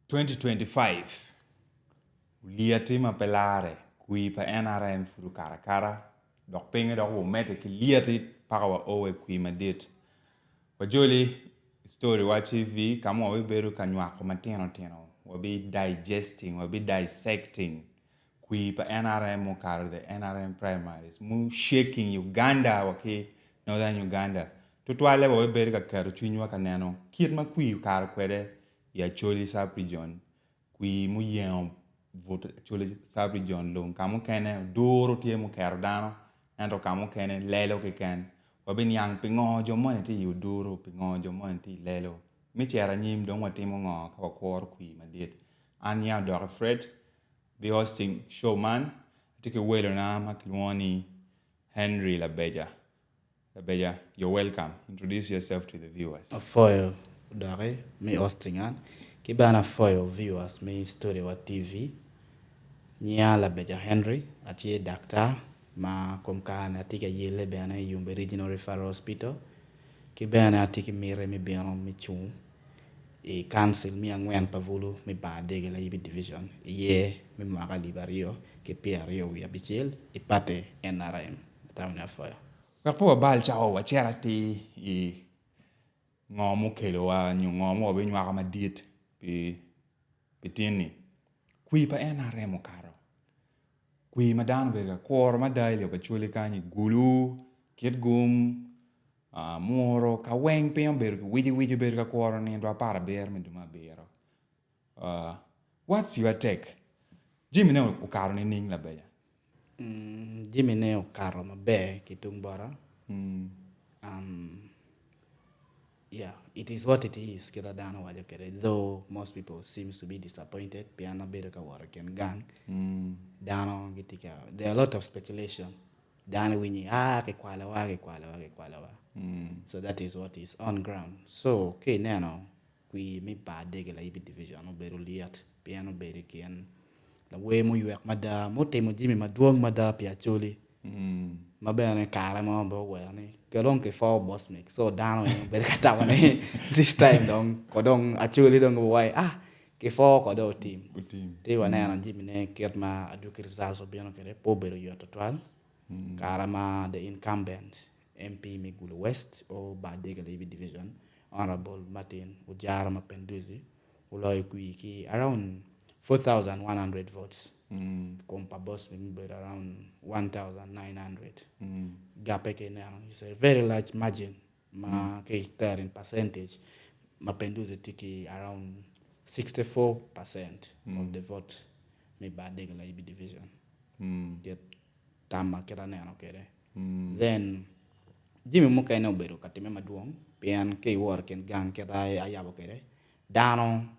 2025 liati mapelare kui pa NRM furu karakara dok pinge dok wo mete ki liati paka wa owe kui madit wajoli story wa TV kama wa beru kanywa ko matino tino wa be digesting wa be dissecting kui pa NRM mo karo the NRM primaries mu shaking Uganda wa ki northern Uganda tutwale wa beru ka karo chwinywa kaneno kit ma kui karo kwede ya choli sub region kui mu yen vote choli sub region lo kamu kene doro tie mu kero dano ento kamu kene lelo ke ken wabin yang pingo jo mon ti yu doro pingo jo mon ti lelo mi chera nyim don watimo ngo ka kwor kui madit an ya do Fred be hosting showman tike welo na maklwoni Henry Labeja. You're welcome. Introduce yourself to the viewers. For dare me hosting an kibana for viewers me story wa TV nya Labeja Henry atie doctor ma komkana tika yele bana yumbe regional referral hospital kibana atike mire mi biano mi chu e council mi angwen pavulu mi ba dege la ibi division ye mi maka libario ke piario wi abichel e pate NRM tamna foyo Kakpo bal chao wa charity e ngomu kelo wa ngomu be nywa kama diet pitini kui pa NRM karo kui madan berga kor madai le bachuli kani Gulu kitgum moro ka weng pion berga wiji berga kor ni ndo para ber me duma bero what's your take Jimmy ne ukaro ni ning la beya Jimmy ne ukaro mabe kitung bora yeah, it is what it is. Though most people seems to be disappointed, piano bereka waraken gang. Dano gitika. There are a lot of speculation. Dano winyi ke kwalawa. So that is what is on ground. So okay nano we mi ba dege la ibi division no beru liat piano berekian. The way mo yuak mada mo temo Jimmy maduong mada piacholi. Mabene kara mo bo wani kelong ke for Bosmic so down be kata wani this time dong kodong actually dong why ke for kodo team te wana na Jimmy ne ket ma aduki results obiano kere po beru yo total kara ma the incumbent MP mi Gulu West o Badega Levi division honorable Martin Ujara Mapenduzi uloy ki around 4,100 votes. Compa Bosmic but around 1,900. Gapeke now is a very large margin. Ma there in percentage, Mapenduzi tiki around 64% of the vote. Me badeg la ibi division. Get tama kera ne anokere. Then Jimmy muka ina uberu katime maduong pian ke work and gang kera ayabo kere. Dano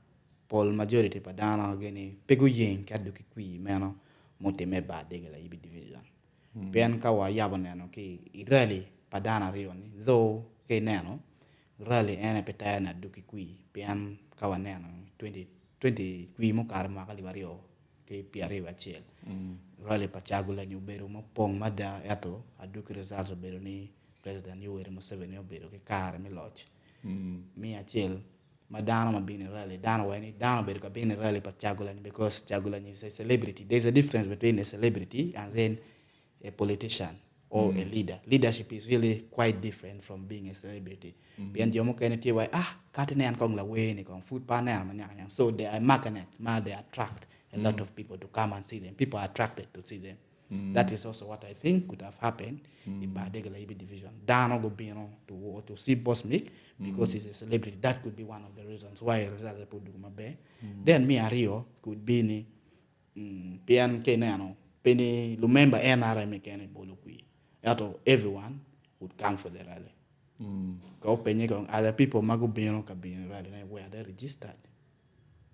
Paul majority pa dana geni pegu yen kadu ki kui meno mote me ba dege la ibi division. Pian kawa yabo neno ki really pa dana rioni though ke neno really ene petaya na duki kui pian kawa neno 20 kui mo karma kali wario ke piari wa chel. Really pa chagula nyuberu mo pong mada yato aduki results beru ni President Yoweri Museveni oberu ke kare mi loch. Mi achel Madana mabini rally, Dana berka bini rally but Chagulani because Chagulani is a celebrity. There's a difference between a celebrity and then a politician or a leader. Leadership is really quite different from being a celebrity. Bian jomo kene ti wai katene an kong la we ni kong food partner manyang. So they are magnet, they attract a lot of people to come and see them. People are attracted to see them. That is also what I think could have happened in Badegala Ibi division. Dano go be to see Bosmic because he's a celebrity. That could be one of the reasons why results put Mabe. Then me and Rio could be ni Pian Kenano, Penny Lumemba NRM Kenny Bolukui. Everyone would come for the rally. Go Penny other people Mago Bino Cabin rally where they registered.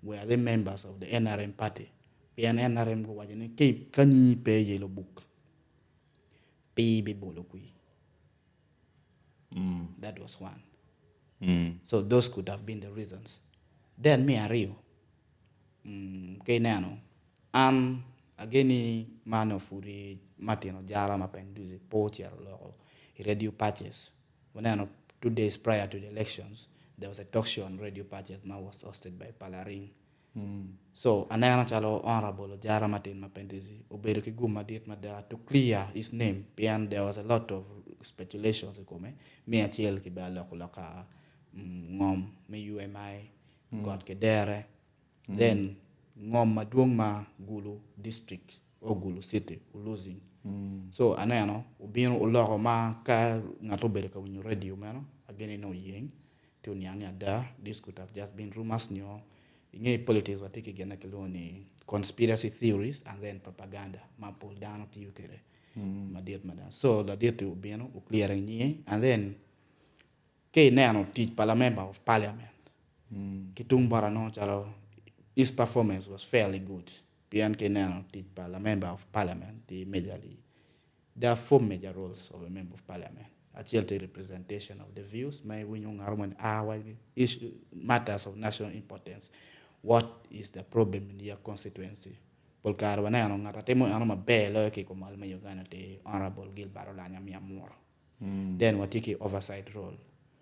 Where they members of the NRM party. Pian NRM go wajene keep kani pay yellow book. PB bolokui. That was one. So those could have been the reasons. Then me and Rio. Kenano. Again man of Uri Martin Ojara Mapenduzi Poacher Loro. Radio patches. When 2 days prior to the elections, there was a talk show on radio patches. Man was hosted by Palaring. So anayana chalo honorable Jara Martin Mapenduzi ubero ki guma dit mada to clear his name. Pian there was a lot of speculations come. Me achiel ki ba loka ngom me UMI got kedere. Then ngom maduong ma Gulu district or Gulu city losing. So anayano ubino uloko ma ka ngato bere ka winyo radio mano again no yeng to nyanya da this could have just been rumors nyo. In politics, we take again like conspiracy theories and then propaganda. Ma pull down to UK. So the date to be clearing ni and then ke nano teach parliament of parliament. Kitung barano chalo his performance was fairly good. Pian ke nano teach parliament of parliament the majorly. There are 4 major roles of a member of parliament. Actually, the representation of the views, may we issue matters of national importance. What is the problem in your constituency? Polkar wana ano ngata temo ano mabelo ke ko malme Uganda te honorable Gilbert Olanya Miamor. Then what take oversight role.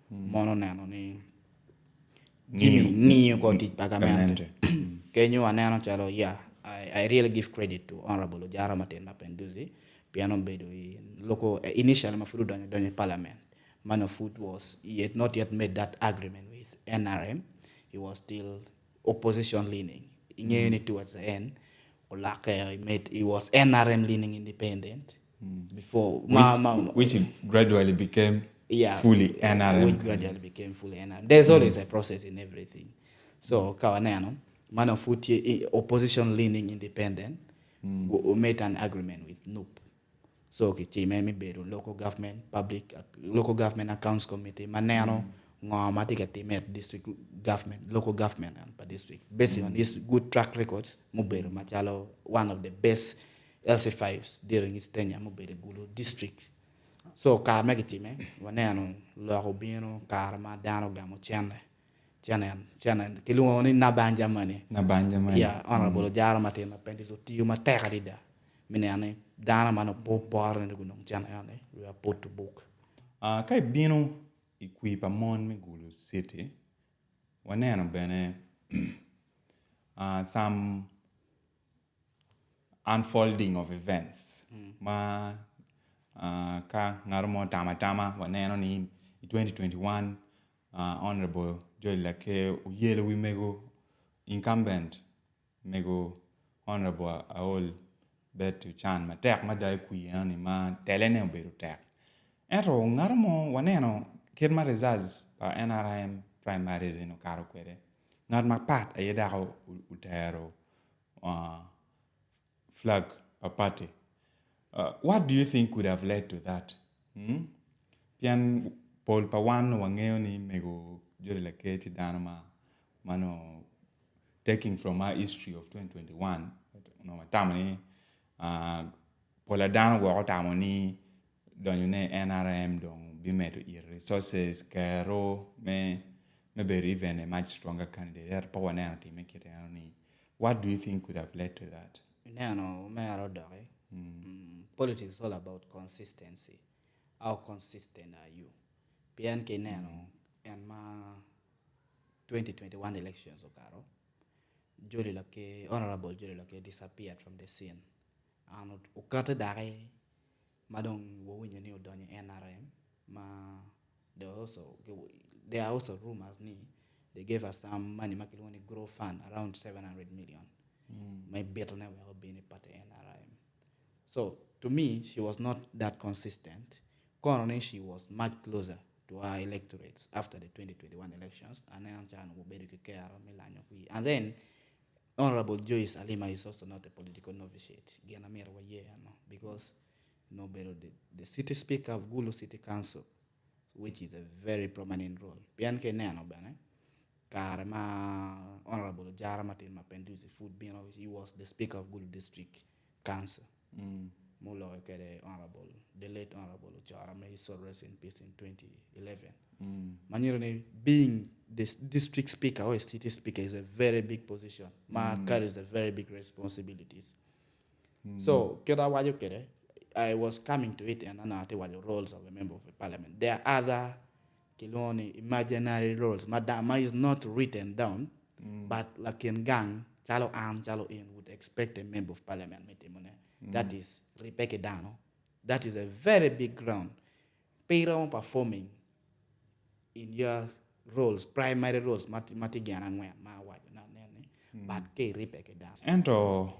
Mono nano ni ni ko ti pagamento. Kenyo anano chalo yeah. I really give credit to honorable Jara Martin Mapenduzi. Piano bedo local initially mafudu donye parliament. Man of Food was he had not yet made that agreement with NRM. He was still opposition leaning. Towards the end, he was NRM leaning independent before which gradually became fully NRM. Which gradually became fully NRM. There's always a process in everything. So Kawanano, man of Food opposition leaning independent, made an agreement with NUP. So kichime beru local government accounts committee maneno ngamatika timet district government local government and per district based on his good track records muberu machalo one of the best LC5s during his tenure muberu Gulu district. So karma kichime waneno local bino karma dano gamo chane kilungo ni nabanja mani yeah honorable Jara Martin Mapenduzi tiyu mateka dida minane dana mano po par ne gunong chan ane we are put to book kai bino equipa mon me Gulu city waneno bene some unfolding of events ma ka ngarmo tama waneno ni 2021 honorable Joel Lake yele we mego incumbent mego honorable Aol betu chan ma tek ma dai ku yani ma telene beru tek ero ngarmo waneno kirma results pa NRM primaries no karo kwere ngar ma pat ayeda ko utero flag pa party what do you think could have led to that pian pol pa wan wangeo ni mego jore la keti danama mano taking from our history of 2021 no matamani pola dan wo tamoni don ne NRM don be met resources kero me be even a much stronger candidate pa wana team make ni what do you think could have led to that politics is all about consistency. How consistent are you? PNK neno and ma 2021 elections okaro honorable Jolly Lake disappeared from the scene. And ukata dare madong wo winyo ni odonye NRM ma there are also rumors ni they gave us some money makiloni grow fund around 700 million. My better never been a part of NRM. So to me she was not that consistent. Currently she was much closer to our electorates after the 2021 elections and then Honorable Joyce Alima is also not a political novitiate. Because the city speaker of Gulu City Council, which is a very prominent role. Honorable Jara Martin Mapenduzi he was the speaker of Gulu District Council. The late Honorable Jara, may he so rest in peace in 2011. Being the district speaker or city speaker is a very big position. Carries a very big responsibilities. So, I was coming to it and I what the roles of a member of the parliament. There are other imaginary roles. Madama is not written down. But like in gang, chalo am, chalo in would expect a member of parliament meeting. That is Rebecca Dano. That is a very big ground. Payroll performing in your roles, primary roles, matigian and where my wife, but ke Rebecca Dano. Ento,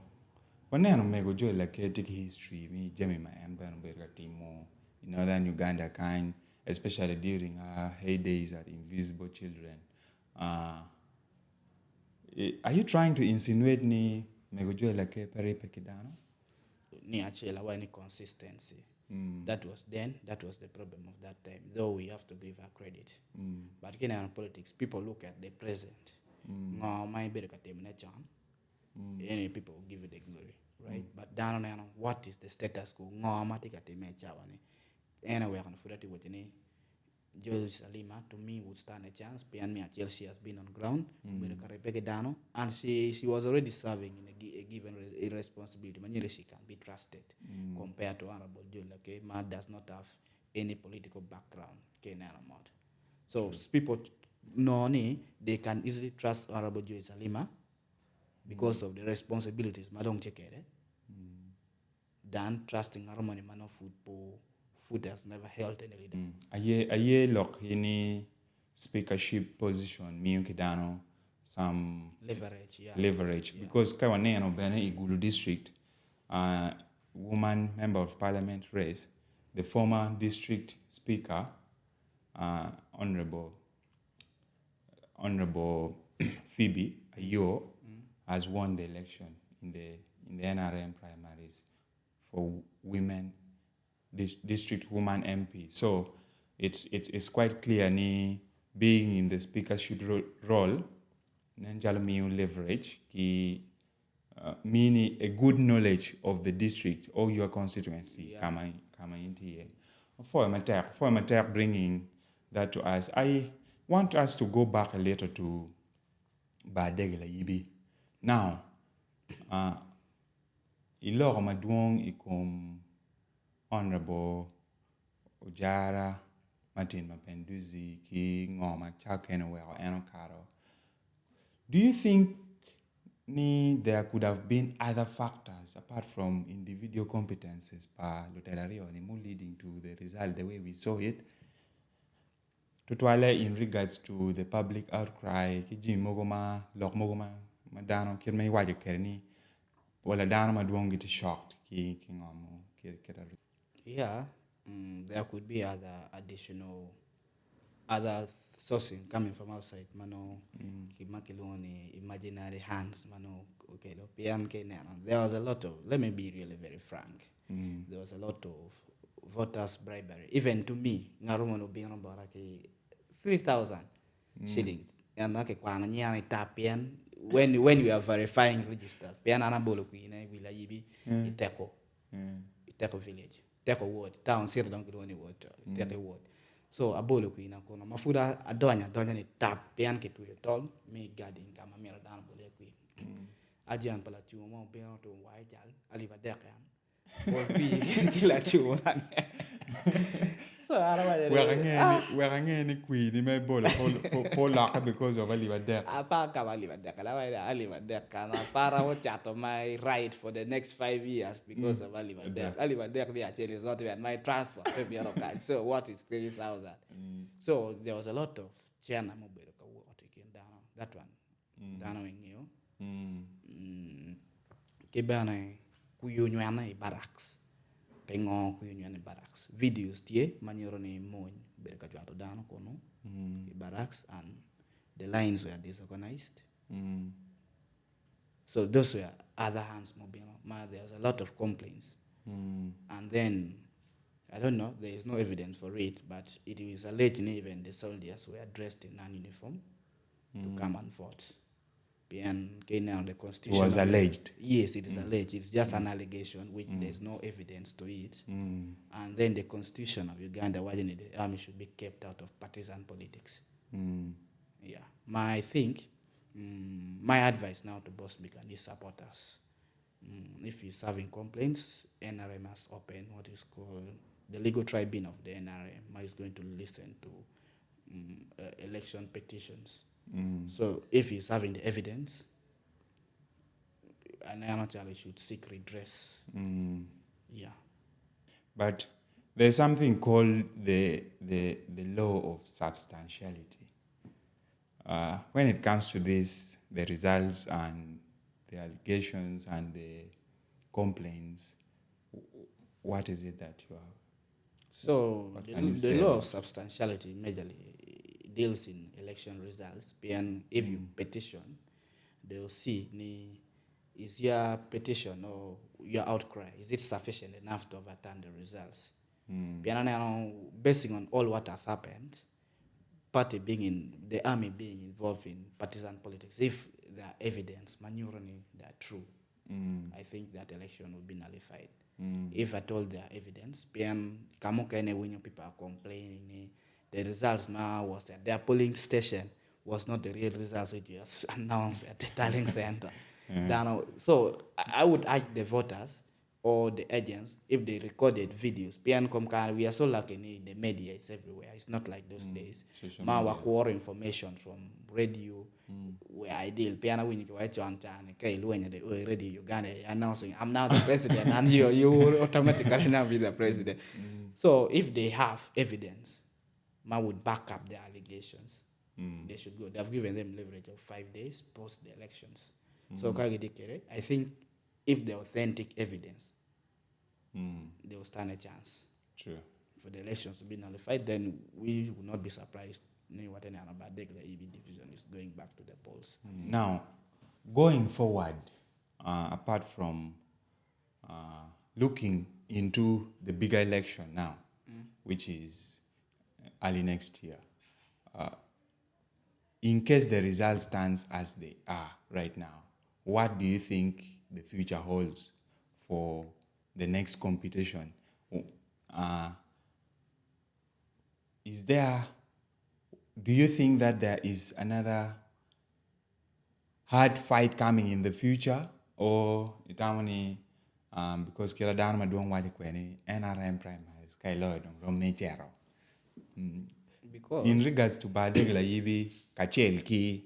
waneno mego jo la ketik history mi jemi ma en ben berga timo in northern Uganda kind, especially during our heydays at Invisible Children. Are you trying to insinuate ni mego jo la ke pere pekidano? Ni achela any consistency. That was then, that was the problem of that time, though we have to give her credit. But in politics, people look at the present. Any people give it the glory, right? But down on what is the status quo? Anyway, on Furati Watini, Jules Salima to me would stand a chance. Pian me Chelsea has been on ground, and she was already serving in a given responsibility. Manila she can be trusted compared to Honorable Jules. Okay, Ma does not have any political background. Okay, so people know they can easily trust Honorable Jules Salima because of the responsibilities. Madong Chekere. Than trusting Harmony Mano food has never held any leader. Aye lock any speakership position miunkidano some leverage because kawane no bene Gulu district woman member of parliament race, the former district speaker honorable Phoebe Ayo has won the election in the NRM primaries for women district woman MP. So it's quite clear ni being in the speakership role nanjalo leverage ki meaning a good knowledge of the district or your constituency coming into here. For Matek bringing that to us, I want us to go back a little to Badegela Yibi. Now, iloro maduong ikum Honorable Ujara Martin Mapenduzi ki ngoma chakene well enokaro. Do you think there could have been other factors apart from individual competences pa Lutelario leading to the result the way we saw it? Tutwale in regards to the public outcry, ki mogoma, lok mogoma, madano kirme waje kerni, wala dano maduong iti shocked ki ngomo kira. Yeah, there could be other sourcing coming from outside. Mano, kimakiloni imaginary hands. Mano, okay, there was a lot of. Let me be really very frank. There was a lot of voters bribery. Even to me, ngarumono being baraki 3,000 shillings. And okay, kwana nyani tapian when we are verifying registers. Pian anabolo kuine wila yibi iteko. Iteko village. Iteko ward. Town sir don't go any ward. Iteko ward. So abolo kuina kono mafuda adonya ni tap pian ke tu tol me garden kama mera dan bole kui. Ajian pala chuo mo pian to wai jal ali ba dek yan. Or pi kila chuo nan. So we're kui ni me bolo pola because of ali ba dek. Apa ka ali ba dek. Ali ba dek kana para wo chato my right for the next 5 years because of ali ba dek. Ali ba dek be actually is not even my transport. So what is 3,000? So there was a lot of chana mobile ka wo taken down that one. Down in you. Kibana kuyunyana barracks. Pengo kuyunyana barracks. Videos tie maniro ni moñ berka jwato down kono. Barracks and the lines were disorganized. So those were other hands mobile. There was a lot of complaints. And then I don't know, there is no evidence for it, but it is alleged even the soldiers were dressed in non-uniform to come and vote. Now the constitution. It was alleged. Yes, it is alleged. It's just an allegation which there's no evidence to it. And then the constitution of Uganda, why the army should be kept out of partisan politics. Yeah. I think my advice now to Bosmic and his supporters, if he's having complaints, NRM has opened what is called the legal tribunal of the NRM is going to listen to election petitions So if he's having the evidence, an actually should seek redress. Yeah. But there's something called the law of substantiality. When it comes to this, the results and the allegations and the complaints, what is it that you have? So What can you the say law about of substantiality majorly deals in election results. And if you petition, they'll see is your petition or your outcry, is it sufficient enough to overturn the results? Basing on all what has happened, the army being involved in partisan politics, if there are evidence, manually they are true, I think that election will be nullified. If at all there are evidence, when people are complaining, the results now was at their polling station was not the real results which was announced at the tallying center. So I would urge the voters or the agents, if they recorded videos, we are so lucky in the media is everywhere. It's not like those days. War information from radio, where ideal. Piano when you watch on the radio Uganda announcing, I'm now the president, and you will automatically now be the president. So if they have evidence, would back up their allegations. They should go. They've given them leverage of 5 days post the elections. So I think if the authentic evidence, they will stand a chance. True. For the elections to be nullified, then we will not be surprised what any other bad the EB division is going back to the polls. Now, going forward, apart from looking into the bigger election now, which is early next year, in case the result stands as they are right now, what do you think the future holds for the next competition? Do you think that there is another hard fight coming in the future, or because kila dama don't want to NRM primaries kailo dong nechero? Because In regards to Badigla Yibi, Kachelki,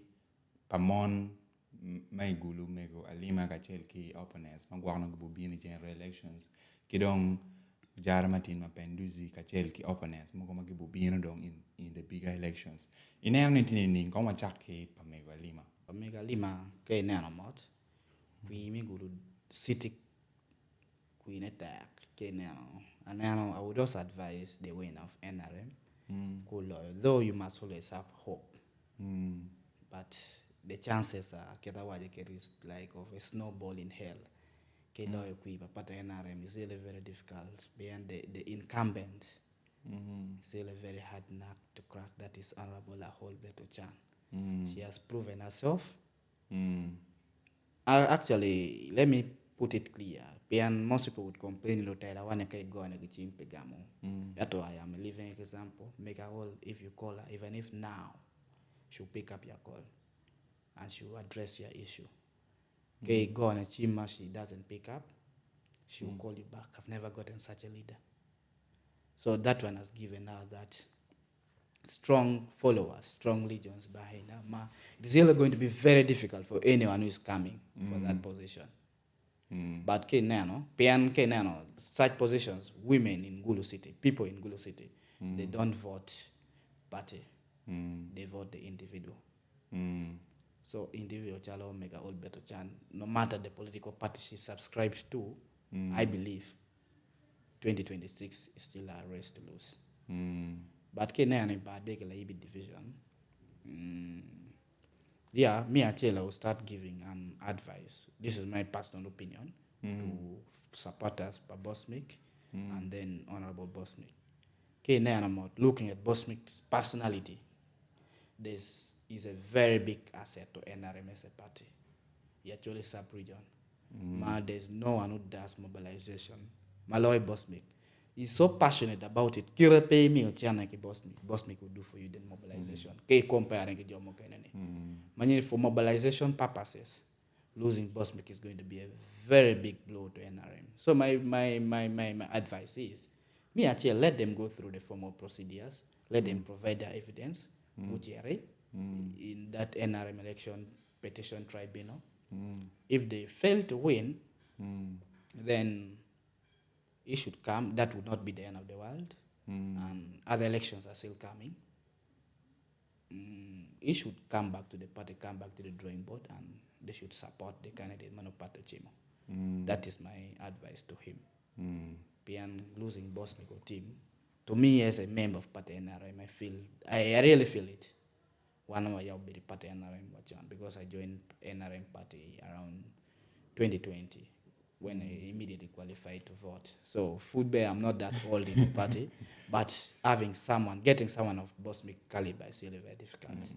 Pamon, may Gulu, Mego, Alima, Kachelki, opponents, Magwana Bubini general elections, Kidong, Jaramatin, Mapenduzi, Kachelki, opponents, Mogomaki Bubino dong in the bigger elections. In anything in Komachaki, Pamego Lima. Pamega Lima, Kay Nanomot, we Gulu City Queen attack, Kay Nano. And now I would also advise the win of NRM. Though you must always have hope, but the chances are is like of a snowball in hell. But NRM is really very difficult. Beyond the incumbent, it's really very hard nut to crack. That is Honorable Aholbeto Chan. She has proven herself. Actually, let me put it clear. Most people would complain, that's why I'm a living example. Make a call if you call her, even if now, she'll pick up your call and she'll address your issue. Okay, go on a chima, she doesn't pick up, she'll call you back. I've never gotten such a leader. So that one has given her that strong followers, strong legions behind her. It's really going to be very difficult for anyone who is coming for that position. But such positions, women in Gulu City, people in Gulu City, they don't vote party, they vote the individual. So individual Chalo Mega Old Beto Chan, no matter the political party she subscribes to, I believe 2026 is still a race to lose. But Kenyan Badegala EB division, me Achela will start giving an advice. This is my personal opinion to supporters by Bosmic and then Honorable Bosmic. I'm looking at Bosmic's personality. This is a very big asset to NRM as a party. He actually sub-region. There's no one who does mobilization. Malloy Bosmic. He's so passionate about it. Kira pay me or Bosmic will do for you the mobilization. For mobilization purposes, losing Bosmic is going to be a very big blow to NRM. So my advice is, let them go through the formal procedures. Let them provide their evidence. in that NRM election petition tribunal. If they fail to win, then it should come. That would not be the end of the world. And other elections are still coming. It should come back to the party, come back to the drawing board, and they should support the candidate Manopato Chimo. That is my advice to him. Beyond losing Bosmic team, to me as a member of party NRM, I really feel it. One of my be the party NRM because I joined NRM party around 2020 when I immediately qualified to vote. So football, I'm not that old in the party, but getting someone of Bosmic caliber is really very difficult.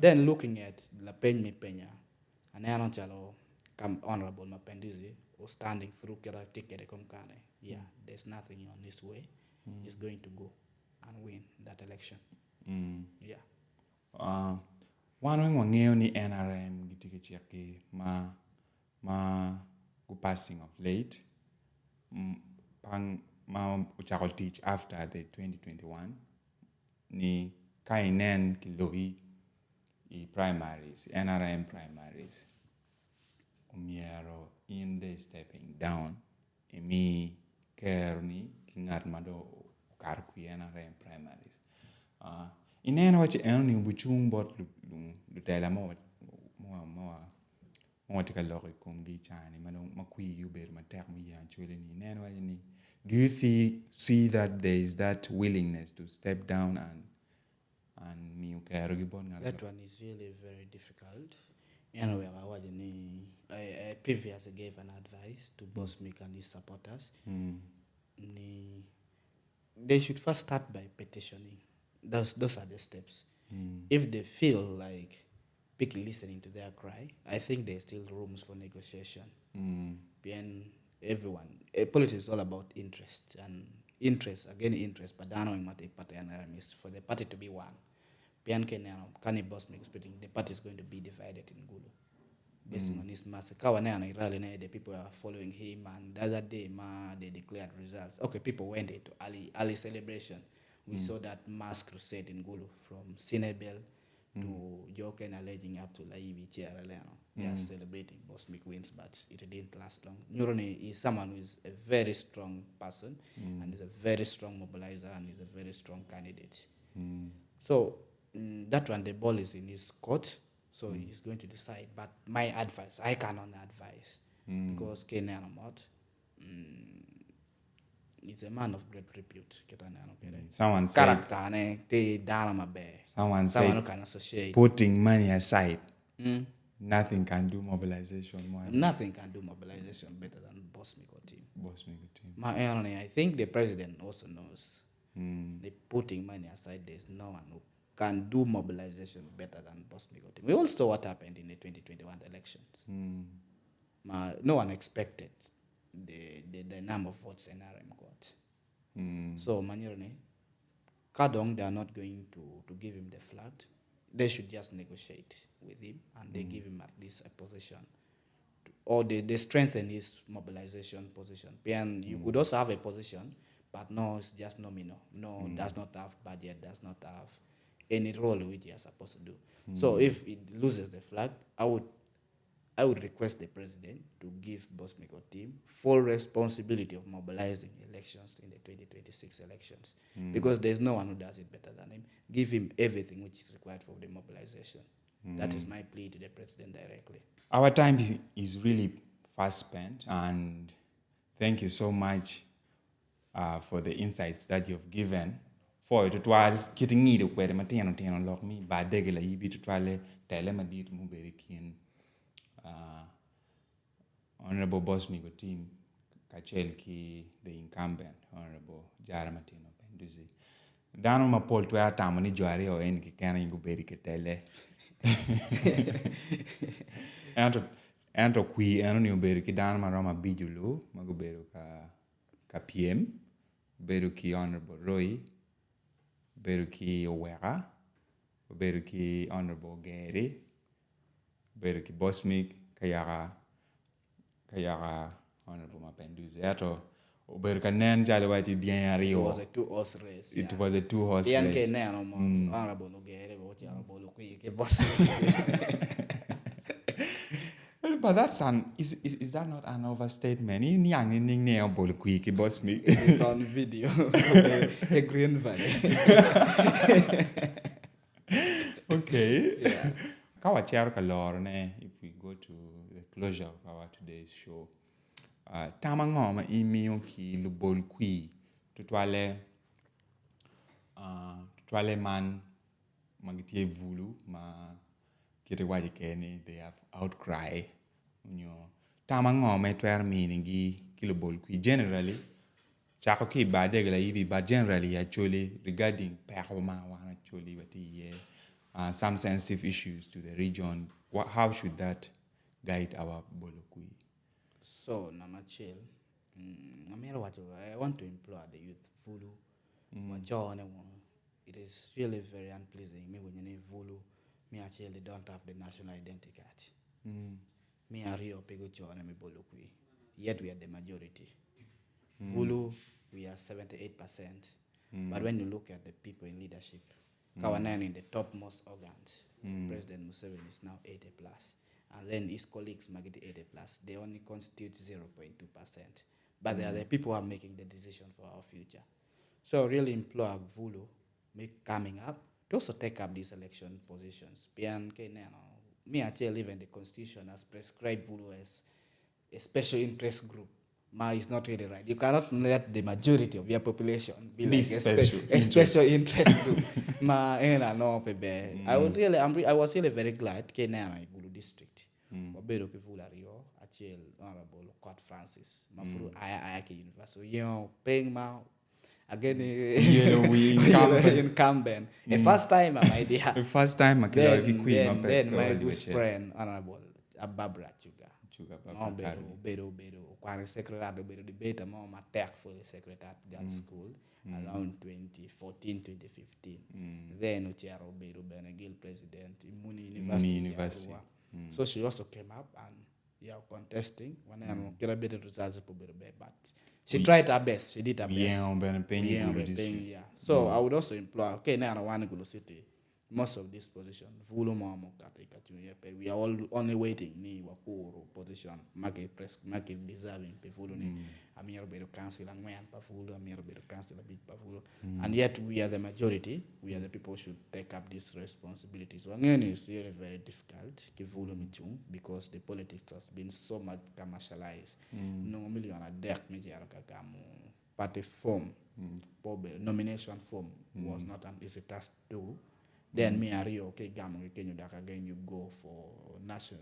Then looking at La Peña, and Anonchalo, Honorable Mapenduzi, who's standing through Kera Komkane. Yeah, there's nothing on his way. He's going to go and win that election. Yeah. One ngeo ni NRM gitike cheki ma passing of late pang ma uchakol teach after the 2021 ni kainen kiloi I primaries NRM primaries umiero in the stepping down emi kerni kingat mado karku NRM primaries ineno wachi eni buchung bot lu tela mo tika logi kum gi chani mano makui yuber matek mi ya chwele ni ineno wachi ni do you see that there is that willingness to step down and mi ukero gi bon ngalo That one is really very difficult. Anyway, I previously gave an advice to Bosmic and his supporters. They should first start by petitioning. Those are the steps. If they feel like people listening to their cry, I think there's still rooms for negotiation. Behind everyone, politics is all about interest, and interest, but I know is for the party to be one. Behind Kani Bosmic speaking, the party is going to be divided in Gulu. Based on his massacre, the people are following him, and the other day, they declared results. Okay, people went into early celebration. We saw that mass crusade in Gulu from Sinebel to Joken alleging up to Laibi Chiaraleno. They are celebrating Bosmic wins, but it didn't last long. Nuroni is someone who is a very strong person and is a very strong mobilizer and is a very strong candidate. So that one, the ball is in his court, so he's going to decide. But my advice, I cannot advise because Kenyanamot is a man of great repute. Someone said, Someone can associate. Putting money aside, nothing can do mobilization more. Nothing can do mobilization better than Bosmic team. I think the president also knows. They putting money aside, there's no one who can do mobilization better than Bosmic team. We all saw what happened in the 2021 elections. No one expected the number of votes NRM got. So, Kadong, they are not going to give him the flag. They should just negotiate with him, and they give him at least a position. Or they strengthen his mobilization position. And you could also have a position, but no, it's just nominal. No, does not have budget, does not have any role which you are supposed to do. So if it loses the flag, I would request the president to give Bosmic team full responsibility of mobilizing elections in the 2026 elections. Because there's no one who does it better than him. Give him everything which is required for the mobilization. That is my plea to the president directly. Our time is really fast spent, and thank you so much for the insights that you've given. For it, while getting need of where the material lock me by degla yibi to twale telemadit muberikin Honorable Bosmic team Kachel ki the incumbent Honorable Jaramatino Penduzi. Dano ma pol to atamani joari o en ki kana ingu berike tele. Anto qui eno ni uberi ki dano ma roma bijulu maguberu ka PM beru ki Honorable Roy beru ki Owera beru ki Honorable Gary beru ki Bosmic kayaka Honorable Mapenduzi ato Ober ka nen jale wati dien It rio. was a 2-horse race. It was a 2-horse Pian race. ke neno mo honorable Ogere bo ti honorable ke boss. Well, but that's is that not an overstatement? In young in neo bol quick Bosmic. It is on video. A green valley. Okay. Yeah. Kawa chair kalor ne if we go to the closure of our today's show. Tamango ma imio ki lubol qui tutwale man magitie vulu ma kite waji kene they have outcry tamango me twer meaning ki lubol qui generally chako ki bade gala yibi but generally actually regarding perma one actually what some sensitive issues to the region how should that guide our bolokui? So, Namachil, I want to implore the youth, Vulu, it is really very unpleasing. Me when you name Vulu, me actually don't have the national identity card. Me are Rio Pegucho and me Bolukui. Yet we are the majority. Vulu, we are 78%. But when you look at the people in leadership, Kawanan in the topmost organs, President Museveni is now 80 plus. And then his colleagues make it 80 plus. They only constitute 0.2%. But they are the people who are making the decision for our future. So I really implore Vulu, coming up, to also take up these election positions. Me actually even the constitution has prescribed Vulu as a special interest group. Is not really right. You cannot let the majority of your population be like a special interest group. I was really very glad Kenya Gulu district. Wabero kivula Rio, Achel Honorable Court Francis, Mafuru Ayaki University. Paying ma again in Camden. The first time my idea. The first time then my good friend Honorable Barbara Chuga. Beru. Kwani secretary beru debate mo matek for the secretary girls school around 2014, 2015. Then Ucharo Beru Benegil president Muni University. So she also came up and contesting when I get a better results but she tried her best. She did her best. So I would also implore now I want to go city. Most of this position, we are all only waiting. Ni wakuru position, make deserving. Amir beru council and when Pafulo, Amir beru council a bit Pafulo, and yet we are the majority. We are the people who should take up these responsibilities. Wangen is really very difficult, because the politics has been so much commercialized. No million a deck party form, nomination form was not an easy task to do. Then me and Rio, again you go for national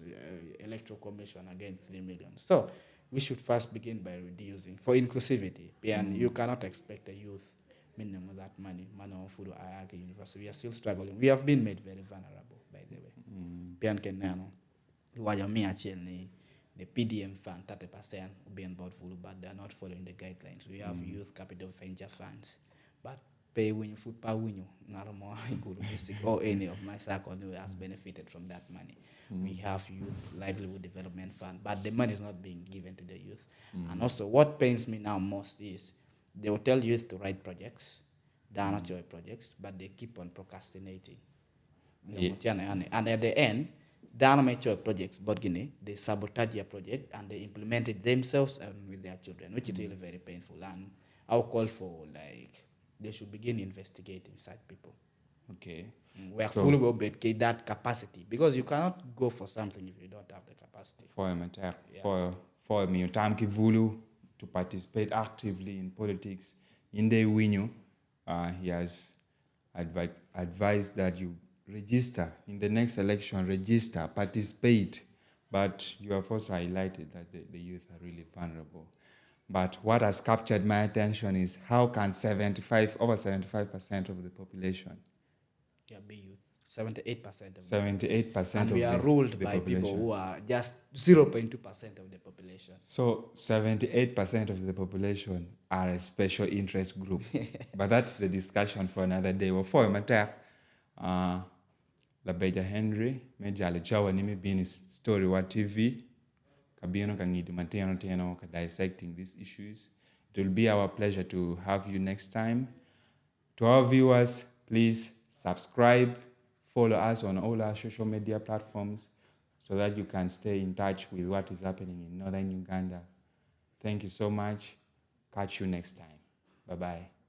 electoral commission again 3 million. So we should first begin by reducing for inclusivity. And you cannot expect a youth minimum that money. University. We are still struggling. We have been made very vulnerable, by the way. The PDM fund 30% being bought full, but they are not following the guidelines. We have youth capital venture funds, but pay when you food power when you or any of my circle who has benefited from that money. We have youth livelihood development fund, but the money is not being given to the youth. And also what pains me now most is they will tell youth to write projects, they are not your projects, but they keep on procrastinating. And at the end, they are not mature projects, but they sabotage your project and they implement it themselves and with their children, which is really very painful. And I'll call for they should begin investigating such people. Okay. We are fully well that capacity because you cannot go for something if you don't have the capacity. For me, time Vulu to participate actively in politics. In the Winyu, he has advised that you register in the next election, participate. But you have also highlighted that the youth are really vulnerable. But what has captured my attention is how can over 75% of the population be youth? 78% of 78% and of we are the ruled by population. People who are just 0.2% of the population. So 78% of the population are a special interest group. But that's a discussion for another day. For matter, la Beja Henry, Majali Chawa Nimi Binis Story Wa TV, Kabino Kangidi Mateno Teno dissecting these issues. It will be our pleasure to have you next time. To our viewers, please subscribe, follow us on all our social media platforms so that you can stay in touch with what is happening in northern Uganda. Thank you so much. Catch you next time. Bye-bye.